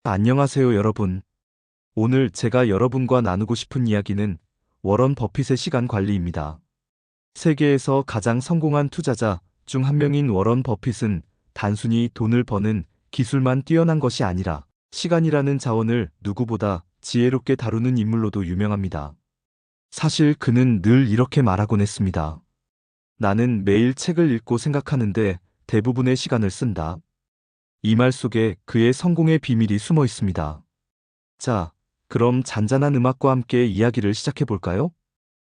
안녕하세요, 여러분. 오늘 제가 여러분과 나누고 싶은 이야기는 워런 버핏의 시간 관리입니다. 세계에서 가장 성공한 투자자 중 한 명인 워런 버핏은 단순히 돈을 버는 기술만 뛰어난 것이 아니라 시간이라는 자원을 누구보다 지혜롭게 다루는 인물로도 유명합니다. 사실 그는 늘 이렇게 말하곤 했습니다. 나는 매일 책을 읽고 생각하는데 대부분의 시간을 쓴다. 이 말 속에 그의 성공의 비밀이 숨어 있습니다. 자, 그럼 잔잔한 음악과 함께 이야기를 시작해 볼까요?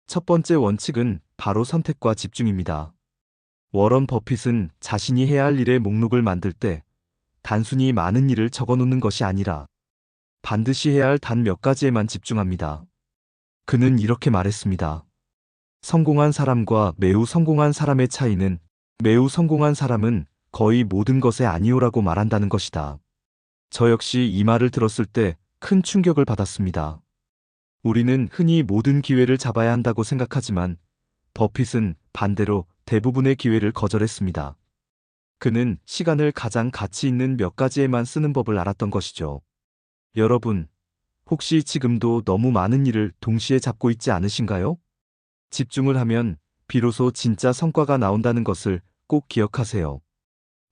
첫 번째 원칙은 바로 선택과 집중입니다. 워런 버핏은 자신이 해야 할 일의 목록을 만들 때 단순히 많은 일을 적어 놓는 것이 아니라 반드시 해야 할 단 몇 가지에만 집중합니다. 그는 이렇게 말했습니다. 성공한 사람과 매우 성공한 사람의 차이는 매우 성공한 사람은 거의 모든 것에 아니오라고 말한다는 것이다. 저 역시 이 말을 들었을 때 큰 충격을 받았습니다. 우리는 흔히 모든 기회를 잡아야 한다고 생각하지만 버핏은 반대로 대부분의 기회를 거절했습니다. 그는 시간을 가장 가치 있는 몇 가지에만 쓰는 법을 알았던 것이죠. 여러분, 혹시 지금도 너무 많은 일을 동시에 잡고 있지 않으신가요? 집중을 하면 비로소 진짜 성과가 나온다는 것을 꼭 기억하세요.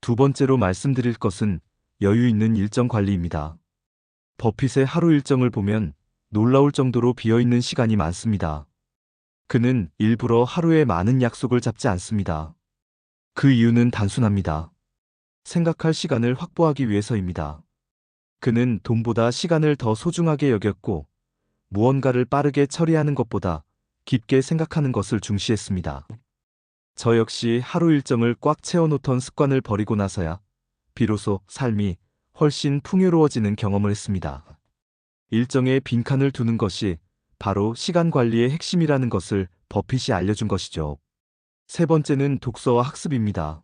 두 번째로 말씀드릴 것은 여유 있는 일정 관리입니다. 버핏의 하루 일정을 보면 놀라울 정도로 비어있는 시간이 많습니다. 그는 일부러 하루에 많은 약속을 잡지 않습니다. 그 이유는 단순합니다. 생각할 시간을 확보하기 위해서입니다. 그는 돈보다 시간을 더 소중하게 여겼고 무언가를 빠르게 처리하는 것보다 깊게 생각하는 것을 중시했습니다. 저 역시 하루 일정을 꽉 채워놓던 습관을 버리고 나서야 비로소 삶이 훨씬 풍요로워지는 경험을 했습니다. 일정에 빈칸을 두는 것이 바로 시간 관리의 핵심이라는 것을 버핏이 알려준 것이죠. 세 번째는 독서와 학습입니다.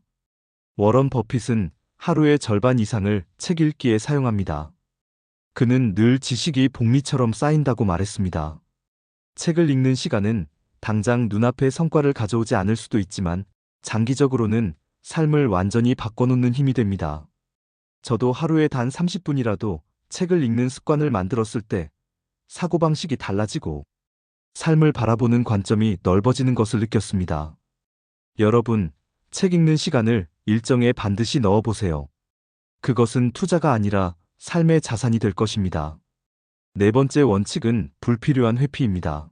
워런 버핏은 하루의 절반 이상을 책 읽기에 사용합니다. 그는 늘 지식이 복리처럼 쌓인다고 말했습니다. 책을 읽는 시간은 당장 눈앞에 성과를 가져오지 않을 수도 있지만 장기적으로는 삶을 완전히 바꿔놓는 힘이 됩니다. 저도 하루에 단 30분이라도 책을 읽는 습관을 만들었을 때 사고방식이 달라지고 삶을 바라보는 관점이 넓어지는 것을 느꼈습니다. 여러분, 책 읽는 시간을 일정에 반드시 넣어보세요. 그것은 투자가 아니라 삶의 자산이 될 것입니다. 네 번째 원칙은 불필요한 회피입니다.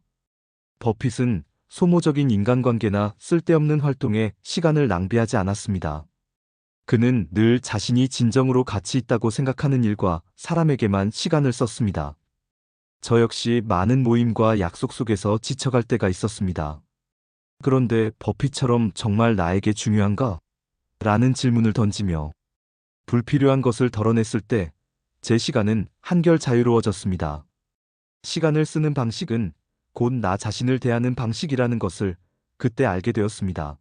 버핏은 소모적인 인간관계나 쓸데없는 활동에 시간을 낭비하지 않았습니다. 그는 늘 자신이 진정으로 가치 있다고 생각하는 일과 사람에게만 시간을 썼습니다. 저 역시 많은 모임과 약속 속에서 지쳐갈 때가 있었습니다. 그런데 버핏처럼 정말 나에게 중요한가? 라는 질문을 던지며 불필요한 것을 덜어냈을 때 제 시간은 한결 자유로워졌습니다. 시간을 쓰는 방식은 곧 나 자신을 대하는 방식이라는 것을 그때 알게 되었습니다.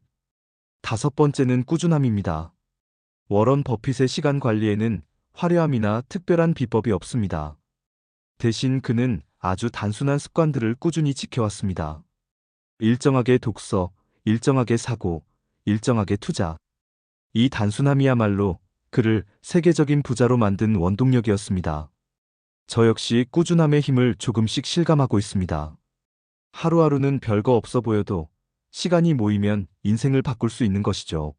다섯 번째는 꾸준함입니다. 워런 버핏의 시간 관리에는 화려함이나 특별한 비법이 없습니다. 대신 그는 아주 단순한 습관들을 꾸준히 지켜왔습니다. 일정하게 독서, 일정하게 사고, 일정하게 투자. 이 단순함이야말로 그를 세계적인 부자로 만든 원동력이었습니다. 저 역시 꾸준함의 힘을 조금씩 실감하고 있습니다. 하루하루는 별거 없어 보여도 시간이 모이면 인생을 바꿀 수 있는 것이죠.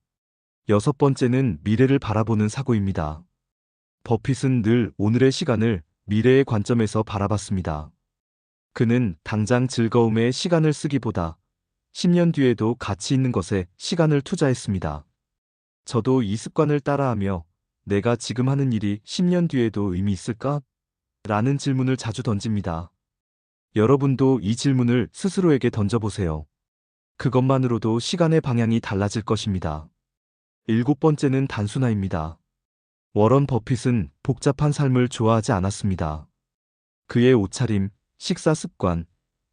여섯 번째는 미래를 바라보는 사고입니다. 버핏은 늘 오늘의 시간을 미래의 관점에서 바라봤습니다. 그는 당장 즐거움에 시간을 쓰기보다 10년 뒤에도 가치 있는 것에 시간을 투자했습니다. 저도 이 습관을 따라하며 내가 지금 하는 일이 10년 뒤에도 의미 있을까? 라는 질문을 자주 던집니다. 여러분도 이 질문을 스스로에게 던져보세요. 그것만으로도 시간의 방향이 달라질 것입니다. 일곱 번째는 단순화입니다. 워런 버핏은 복잡한 삶을 좋아하지 않았습니다. 그의 옷차림, 식사 습관,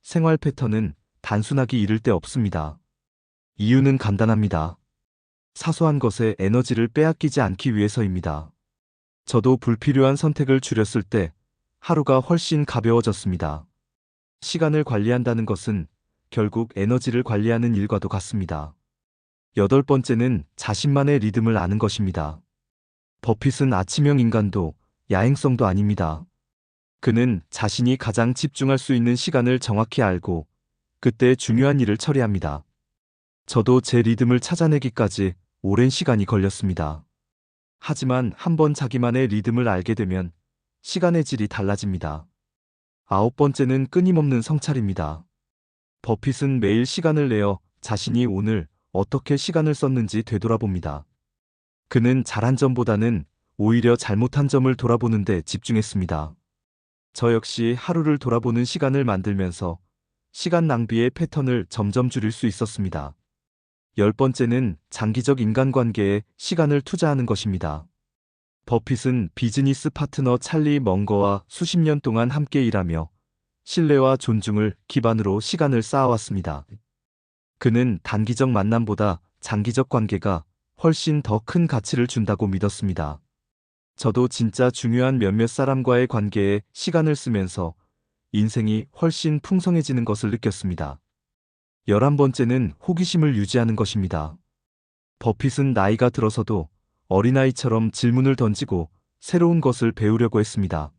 생활 패턴은 단순하기 이를 데 없습니다. 이유는 간단합니다. 사소한 것에 에너지를 빼앗기지 않기 위해서입니다. 저도 불필요한 선택을 줄였을 때 하루가 훨씬 가벼워졌습니다. 시간을 관리한다는 것은 결국 에너지를 관리하는 일과도 같습니다. 여덟 번째는 자신만의 리듬을 아는 것입니다. 버핏은 아침형 인간도 야행성도 아닙니다. 그는 자신이 가장 집중할 수 있는 시간을 정확히 알고 그때 중요한 일을 처리합니다. 저도 제 리듬을 찾아내기까지 오랜 시간이 걸렸습니다. 하지만 한번 자기만의 리듬을 알게 되면 시간의 질이 달라집니다. 아홉 번째는 끊임없는 성찰입니다. 버핏은 매일 시간을 내어 자신이 오늘 어떻게 시간을 썼는지 되돌아봅니다. 그는 잘한 점보다는 오히려 잘못한 점을 돌아보는 데 집중했습니다. 저 역시 하루를 돌아보는 시간을 만들면서 시간 낭비의 패턴을 점점 줄일 수 있었습니다. 열 번째는 장기적 인간관계에 시간을 투자하는 것입니다. 버핏은 비즈니스 파트너 찰리 멍거와 수십 년 동안 함께 일하며 신뢰와 존중을 기반으로 시간을 쌓아왔습니다. 그는 단기적 만남보다 장기적 관계가 훨씬 더 큰 가치를 준다고 믿었습니다. 저도 진짜 중요한 몇몇 사람과의 관계에 시간을 쓰면서 인생이 훨씬 풍성해지는 것을 느꼈습니다. 11번째는 호기심을 유지하는 것입니다. 버핏은 나이가 들어서도 어린아이처럼 질문을 던지고 새로운 것을 배우려고 했습니다.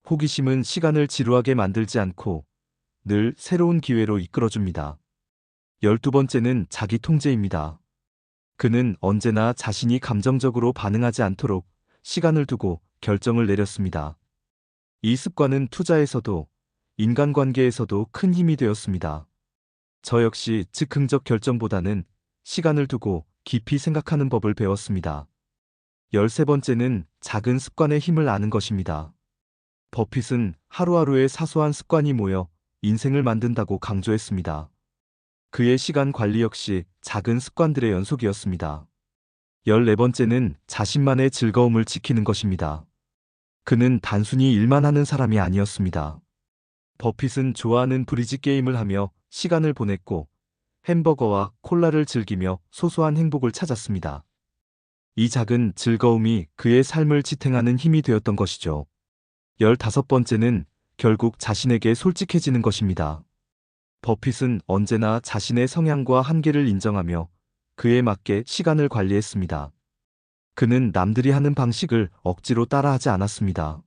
호기심은 시간을 지루하게 만들지 않고 늘 새로운 기회로 이끌어줍니다. 12번째는 자기 통제입니다. 그는 언제나 자신이 감정적으로 반응하지 않도록 시간을 두고 결정을 내렸습니다. 이 습관은 투자에서도 인간관계에서도 큰 힘이 되었습니다. 저 역시 즉흥적 결정보다는 시간을 두고 깊이 생각하는 법을 배웠습니다. 13번째는 작은 습관의 힘을 아는 것입니다. 버핏은 하루하루의 사소한 습관이 모여 인생을 만든다고 강조했습니다. 그의 시간 관리 역시 작은 습관들의 연속이었습니다. 14번째는 자신만의 즐거움을 지키는 것입니다. 그는 단순히 일만 하는 사람이 아니었습니다. 버핏은 좋아하는 브리지 게임을 하며 시간을 보냈고 햄버거와 콜라를 즐기며 소소한 행복을 찾았습니다. 이 작은 즐거움이 그의 삶을 지탱하는 힘이 되었던 것이죠. 15번째는 결국 자신에게 솔직해지는 것입니다. 버핏은 언제나 자신의 성향과 한계를 인정하며 그에 맞게 시간을 관리했습니다. 그는 남들이 하는 방식을 억지로 따라하지 않았습니다.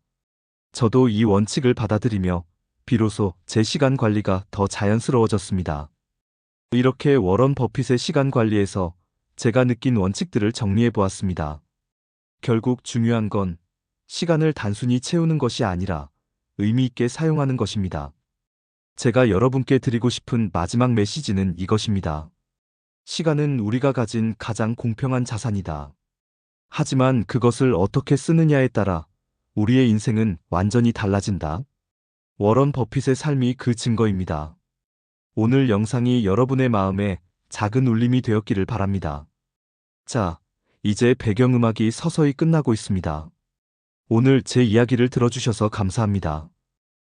저도 이 원칙을 받아들이며 비로소 제 시간 관리가 더 자연스러워졌습니다. 이렇게 워런 버핏의 시간 관리에서 제가 느낀 원칙들을 정리해 보았습니다. 결국 중요한 건 시간을 단순히 채우는 것이 아니라 의미 있게 사용하는 것입니다. 제가 여러분께 드리고 싶은 마지막 메시지는 이것입니다. 시간은 우리가 가진 가장 공평한 자산이다. 하지만 그것을 어떻게 쓰느냐에 따라 우리의 인생은 완전히 달라진다. 워런 버핏의 삶이 그 증거입니다. 오늘 영상이 여러분의 마음에 작은 울림이 되었기를 바랍니다. 자, 이제 배경음악이 서서히 끝나고 있습니다. 오늘 제 이야기를 들어주셔서 감사합니다.